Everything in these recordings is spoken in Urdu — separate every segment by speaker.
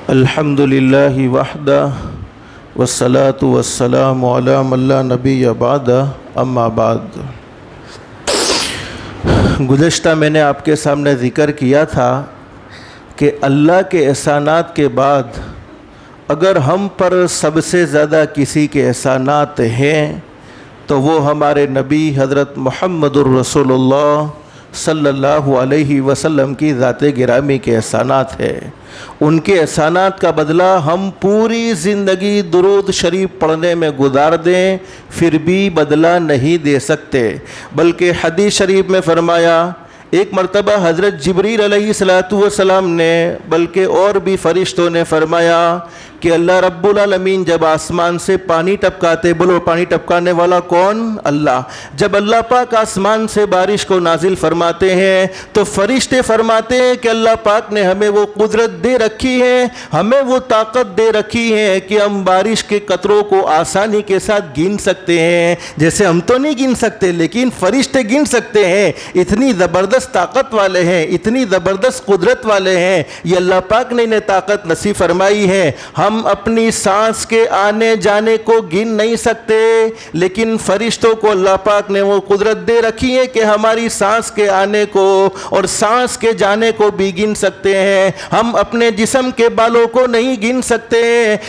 Speaker 1: الحمدللہ وحدہ والصلاة والسلام علی من لا نبی بعدہ اما بعد۔ گزشتہ میں نے آپ کے سامنے ذکر کیا تھا کہ اللہ کے احسانات کے بعد اگر ہم پر سب سے زیادہ کسی کے احسانات ہیں تو وہ ہمارے نبی حضرت محمد الرسول اللہ صلی اللہ علیہ وسلم کی ذات گرامی کے احسانات ہے۔ ان کے احسانات کا بدلہ ہم پوری زندگی درود شریف پڑھنے میں گزار دیں پھر بھی بدلہ نہیں دے سکتے، بلکہ حدیث شریف میں فرمایا، ایک مرتبہ حضرت جبریل علیہ السلام نے بلکہ اور بھی فرشتوں نے فرمایا کہ اللہ رب العالمین جب آسمان سے پانی ٹپکاتے، بولو پانی ٹپکانے والا کون؟ اللہ۔ جب اللہ پاک آسمان سے بارش کو نازل فرماتے ہیں تو فرشتے فرماتے ہیں کہ اللہ پاک نے ہمیں وہ قدرت دے رکھی ہے، ہمیں وہ طاقت دے رکھی ہے کہ ہم بارش کے قطروں کو آسانی کے ساتھ گن سکتے ہیں۔ جیسے ہم تو نہیں گن سکتے لیکن فرشتے گن سکتے ہیں، اتنی زبردست طاقت والے ہیں، اتنی زبردست قدرت والے ہیں، یہ اللہ پاک نے انہیں طاقت نصیب فرمائی ہے۔ ہم اپنی سانس کے آنے جانے کو گن نہیں سکتے لیکن فرشتوں کو اللہ پاک نے وہ قدرت دے رکھی ہے کہ ہماری سانس کے آنے کو اور سانس کے جانے کو بھی گن سکتے ہیں۔ ہم اپنے جسم کے بالوں کو نہیں گن سکتے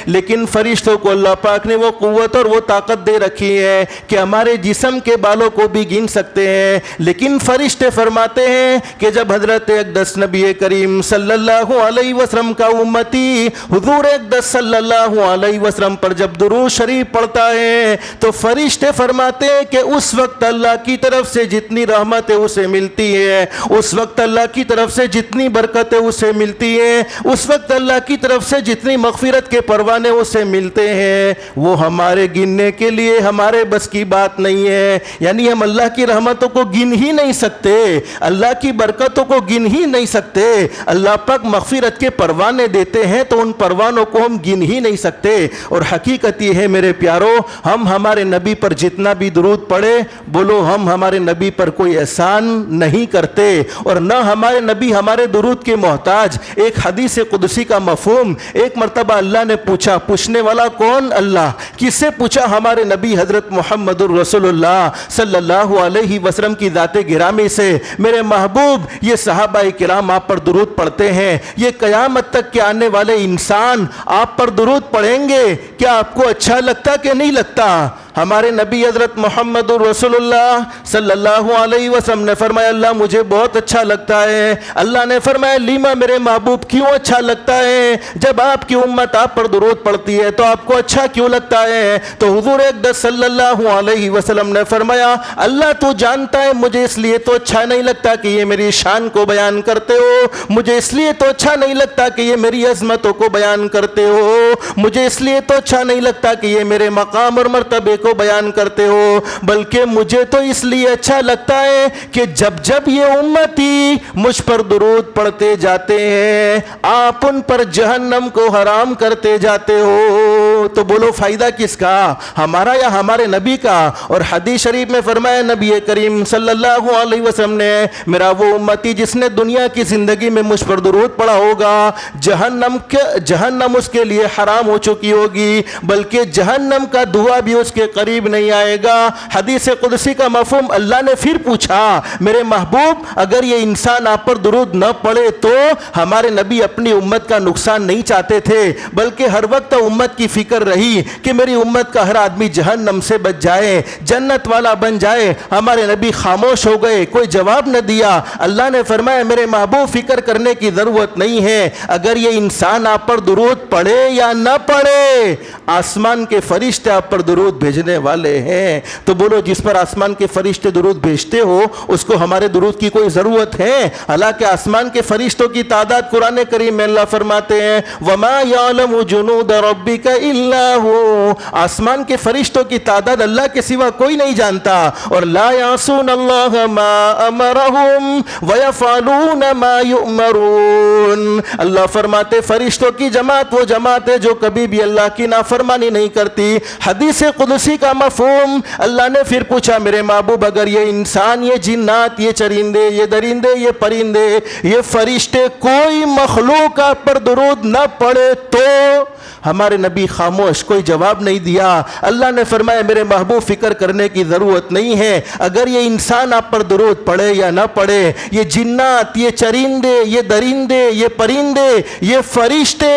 Speaker 1: لیکن فرشتوں کو اللہ پاک نے وہ قوت اور وہ طاقت دے رکھی ہے کہ ہمارے جسم کے بالوں کو بھی گن سکتے ہیں۔ لیکن فرشتے فرماتے ہیں کہ جب حضرت اقدس نبی کریم صلی اللہ علیہ وسلم کا امتی حضور اقدس صلی اللہ علیہ وسلم پر جب درود شریف پڑھتا ہے تو فرشتے فرماتے ہیں کہ اس وقت اللہ کی طرف سے جتنی رحمتیں اسے ملتی ہیں، اس وقت اللہ کی طرف سے جتنی برکتیں اسے ملتی ہیں، اس وقت اللہ کی طرف سے جتنی مغفرت کے پروانے اسے ملتے ہیں، وہ ہمارے گننے کے لیے ہمارے بس کی بات نہیں ہے۔ یعنی ہم اللہ کی رحمتوں کو گن ہی نہیں سکتے، اللہ کی برکتوں کو گن ہی نہیں سکتے۔ اللہ پاک مغفرت کے پروانے دیتے ہیں تو ان پروانوں کو ہم گن ہی نہیں سکتے۔ اور حقیقت یہ ہے میرے پیارو، ہم ہمارے نبی پر جتنا بھی درود پڑھے، بولو ہم ہمارے نبی پر کوئی احسان نہیں کرتے اور نہ ہمارے نبی ہمارے درود کے محتاج۔ ایک حدیث قدسی کا مفہوم، ایک مرتبہ اللہ نے پوچھا، پوچھنے والا کون؟ اللہ۔ کس سے پوچھا؟ ہمارے نبی حضرت محمد الرسول اللہ صلی اللہ علیہ وسلم کی ذات گرامی سے، میرے محبوب یہ صحابہ کرام آپ پر درود پڑھتے ہیں، یہ قیامت تک کے آنے والے انسان آپ پر درود پڑھیں گے، کیا آپ کو اچھا لگتا کہ نہیں لگتا؟ ہمارے نبی حضرت محمد رسول اللہ صلی اللہ علیہ وسلم نے فرمایا، اللہ مجھے بہت اچھا لگتا ہے۔ اللہ نے فرمایا، لیما میرے محبوب کیوں اچھا لگتا ہے؟ جب آپ کی امت آپ پر درود پڑھتی ہے تو آپ کو اچھا کیوں لگتا ہے؟ تو حضور اقدس صلی اللہ علیہ وسلم نے فرمایا، اللہ تو جانتا ہے مجھے اس لیے تو اچھا نہیں لگتا کہ یہ میری شان کو بیان کرتے ہو، مجھے اس لیے تو اچھا نہیں لگتا کہ یہ میری عظمتوں کو بیان کرتے ہو، مجھے اس لیے تو اچھا نہیں لگتا کہ یہ میرے مقام اور مرتبے کو بیان کرتے ہو، بلکہ مجھے تو اس لیے اچھا لگتا ہے کہ جب جب یہ امتی مجھ پر درود پڑھتے جاتے ہیں آپ ان پر جہنم کو حرام کرتے جاتے ہو۔ تو بولو فائدہ کس کا، ہمارا یا ہمارے نبی کا؟ اور حدیث شریف میں فرمایا نبی کریم صلی اللہ علیہ وسلم نے، میرا وہ امتی جس نے دنیا کی زندگی میں مجھ پر درود پڑھا ہوگا جہنم اس کے لیے حرام ہو چکی ہوگی، بلکہ جہنم کا دھواں بھی اس کے قریب نہیں آئے گا۔ حدیث قدسی کا مفہوم، اللہ نے پھر پوچھا، میرے محبوب اگر یہ انسان آپ پر درود نہ پڑھے تو ہمارے نبی اپنی امت کا نقصان نہیں چاہتے تھے، بلکہ ہر وقت امت کی فکر رہی کہ میری امت کا ہر آدمی جہنم سے بچ جائے، جنت والا بن جائے۔ ہمارے نبی خاموش ہو گئے، کوئی جواب نہ دیا۔ اللہ نے فرمایا، میرے محبوب فکر کرنے کی ضرورت نہیں ہے، اگر یہ انسان آپ پر درود پڑھے یا نہ پڑھے آسمان کے فرشتے آپ پر درود بھیجنے والے ہیں۔ تو بولو جس پر آسمان کے فرشتے درود بھیجتے ہو اس کو ہمارے درود کی کوئی ضرورت ہے؟ حالانکہ آسمان کے فرشتوں کی تعداد قرآن کریم میں اللہ فرماتے ہیں، وَمَا يَعْلَمُ جُنُودَ رَبِّكَ إِلَّا هُوَ، آسمان کے فرشتوں کی تعداد اللہ کے سوا کوئی نہیں جانتا۔ اور لَا يَعْصُونَ اللَّهَ مَا أَمَرَهُمْ وَيَفْعَلُونَ مَا يُؤْمَرُونَ، اللہ فرماتے فرشتوں کی جماعت وہ جماعت ہے جو کبھی بھی اللہ کی نافرمانی نہیں کرتی۔ حدیث قدسی اسی کا مفہوم اللہ نے پھر پوچھا میرے محبوب اگر یہ انسان، یہ جنات، یہ چرندے، یہ درندے، یہ پرندے، یہ فرشتے، کوئی مخلوق آپ پر درود نہ پڑے تو؟ ہمارے نبی خاموش، کوئی جواب نہیں دیا۔ اللہ نے فرمایا میرے محبوب فکر کرنے کی ضرورت نہیں ہے، اگر یہ انسان آپ پر درود پڑے یا نہ پڑے، یہ جنات، یہ چرندے، یہ درندے، یہ پرندے، یہ فرشتے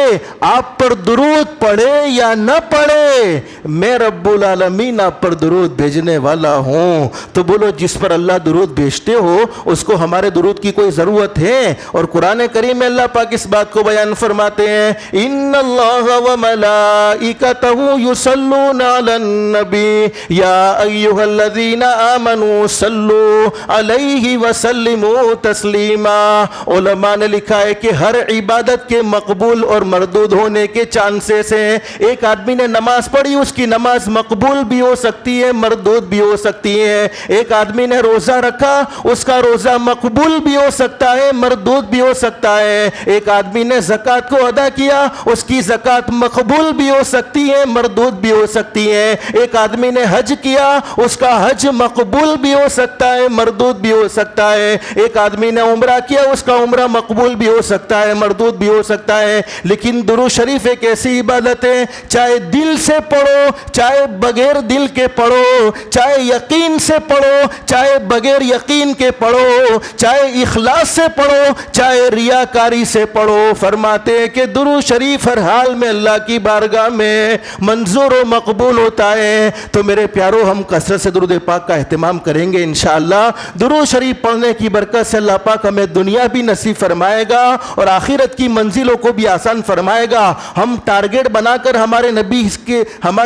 Speaker 1: آپ پر درود پڑے یا نہ پڑے، میں رب العالمین آپ پر درود بھیجنے والا ہوں۔ تو بولو جس پر اللہ درود بھیجتے ہو اس کو ہمارے درود کی کوئی ضرورت ہے؟ اور قرآن کریم میں اللہ پاک اس بات کو بیان فرماتے ہیں ان اللہ وملائکتہ یصلون علی النبی یا ایہا الذین آمنوا صلوا علیہ وسلموا تسلیما۔ علماء نے لکھا ہے کہ ہر عبادت کے مقبول اور مردود ہونے کے چانسز ہیں۔ ایک آدمی نے نماز پڑھی، اس کی نماز مقبول بھی ہو سکتی ہے، مردود بھی ہو سکتی ہے۔ ایک آدمی نے روزہ رکھا، اس کا روزہ مقبول بھی ہو سکتا ہے، مردود بھی ہو سکتا ہے۔ ایک آدمی نے زکوٰۃ کو ادا کیا، اس کی زکوٰۃ مقبول بھی ہو سکتی ہے، مردود بھی ہو سکتی ہے۔ ایک آدمی نے حج کیا، اس کا حج مقبول بھی ہو سکتا ہے، مردود بھی ہو سکتا ہے۔ ایک آدمی نے عمرہ کیا، اس کا عمرہ مقبول بھی ہو سکتا ہے، مردود بھی ہو سکتا ہے۔ لیکن درود شریف ایک ایسی عبادت ہے، چاہے دل سے پڑھو، چاہے بغیر دل کے پڑھو، چاہے یقین سے پڑھو، چاہے بغیر یقین کے پڑھو، چاہے اخلاص سے پڑھو، چاہے ریاکاری سے پڑھو۔ فرماتے ہیں کہ درود شریف ہر حال میں اللہ کی بارگاہ میں منظور و مقبول ہوتا ہے۔ تو میرے پیارو، ہم کثرت سے درود پاک کا اہتمام کریں گے انشاءاللہ۔ درود شریف پڑھنے کی برکت سے اللہ پاک ہمیں دنیا بھی نصیب فرمائے گا اور آخرت کی منزلوں کو بھی آسان فرمائے گا۔ ہم ٹارگٹ بنا کر ہمارے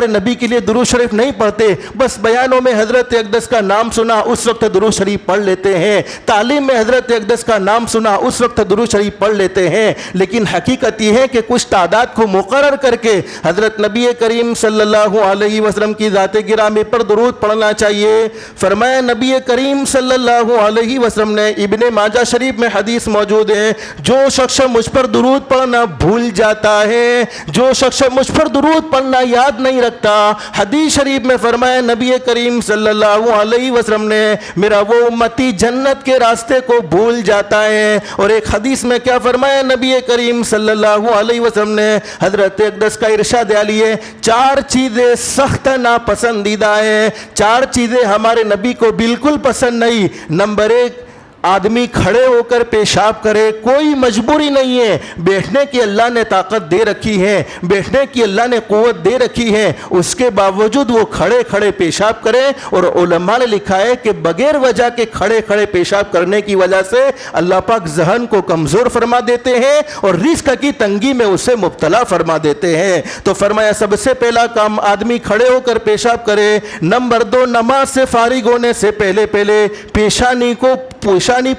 Speaker 1: نبی کے لیے درود شریف نہیں پڑھتے، بس بیانوں میں حضرت اقدس کا نام سنا اس وقت درود شریف پڑھ لیتے ہیں، تعلیم میں حضرت اقدس کا نام سنا اس وقت درود شریف پڑھ لیتے ہیں۔ لیکن حقیقت یہ ہے کہ کچھ تعداد کو مقرر کر کے حضرت نبی کریم صلی اللہ علیہ وسلم کی ذات گرامی پر درود پڑھنا چاہیے۔ فرمایا نبی کریم صلی اللہ علیہ وسلم نے، ابن ماجہ شریف میں حدیث موجود ہے، جو شخص مجھ پر درود پڑھنا بھول جاتا ہے، جو شخص مجھ پر درود پڑھنا یاد نہیں رکھتا، حدیث شریف میں فرمایا نبی کریم صلی اللہ علیہ وسلم نے، میرا وہ امتی جنت کے راستے کو بھول جاتا ہے۔ اور ایک حدیث میں کیا فرمایا نبی کریم صلی اللہ علیہ وسلم نے، حضرت اقدس کا ارشاد عالی ہے، چار چیزیں سخت ناپسندیدہ ہیں، چار چیزیں ہمارے نبی کو بالکل پسند نہیں۔ نمبر ایک، آدمی کھڑے ہو کر پیشاب کرے، کوئی مجبوری نہیں ہے، بیٹھنے کی اللہ نے طاقت دے رکھی ہے، بیٹھنے کی اللہ نے قوت دے رکھی ہے، اس کے باوجود وہ کھڑے کھڑے پیشاب کرے۔ اور علماء نے لکھا ہے کہ بغیر وجہ کے کھڑے کھڑے پیشاب کرنے کی وجہ سے اللہ پاک ذہن کو کمزور فرما دیتے ہیں اور رزق کی تنگی میں اسے مبتلا فرما دیتے ہیں۔ تو فرمایا سب سے پہلا کام آدمی کھڑے ہو کر پیشاب کرے۔ نمبر دو، نماز سے فارغ ہونے سے پہلے پیشانی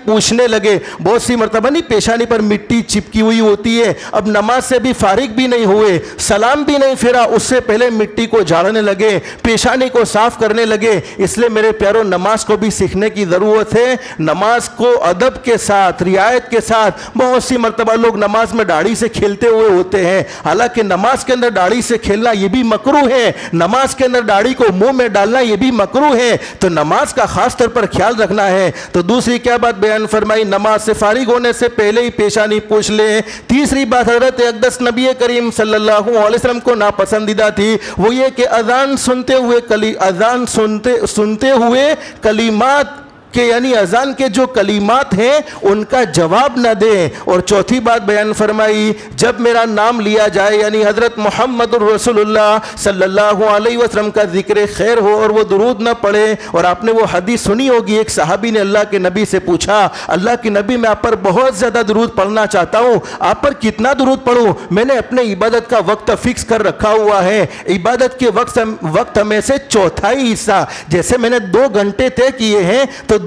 Speaker 1: پوچھنے لگے۔ بہت سی مرتبہ نہیں پیشانی پر مٹی چپکی ہوئی ہوتی ہے، اب نماز سے بھی فارغ بھی نہیں ہوئے، سلام بھی نہیں پھیرا، اس سے پہلے مٹی کو جھاڑنے لگے، پیشانی کو صاف کرنے لگے۔ اس لیے میرے پیاروں، نماز کو بھی سیکھنے کی ضرورت ہے۔ نماز کو ادب کے ساتھ، رعایت کے ساتھ۔ بہت سی مرتبہ لوگ نماز میں داڑھی سے کھیلتے ہوئے ہوتے ہیں، حالانکہ نماز کے اندر داڑھی سے کھیلنا یہ بھی مکروہ ہے، نماز کے اندر داڑھی کو منہ میں ڈالنا یہ بھی مکروہ ہے۔ تو نماز کا خاص طور پر خیال رکھنا ہے۔ تو دوسری کیا بات بیان فرمائی؟ نماز سے فارغ ہونے سے پہلے ہی پیشانی پوچھ لیں۔ تیسری بات حضرت اقدس نبی کریم صلی اللہ علیہ وسلم کو ناپسندیدہ تھی، وہ یہ کہ اذان سنتے ہوئے کلمات کہ یعنی اذان کے جو کلمات ہیں ان کا جواب نہ دیں۔ اور چوتھی بات بیان فرمائی، جب میرا نام لیا جائے یعنی حضرت محمد رسول اللہ صلی اللہ علیہ وسلم کا ذکر خیر ہو اور وہ درود نہ پڑھے۔ اور آپ نے وہ حدیث سنی ہوگی، ایک صحابی نے اللہ کے نبی سے پوچھا، اللہ کے نبی میں آپ پر بہت زیادہ درود پڑھنا چاہتا ہوں، آپ پر کتنا درود پڑھوں؟ میں نے اپنے عبادت کا وقت فکس کر رکھا ہوا ہے، عبادت کے وقت میں سے چوتھائی حصہ، جیسے میں نے 2 گھنٹے طے کیے ہیں تو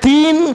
Speaker 1: 3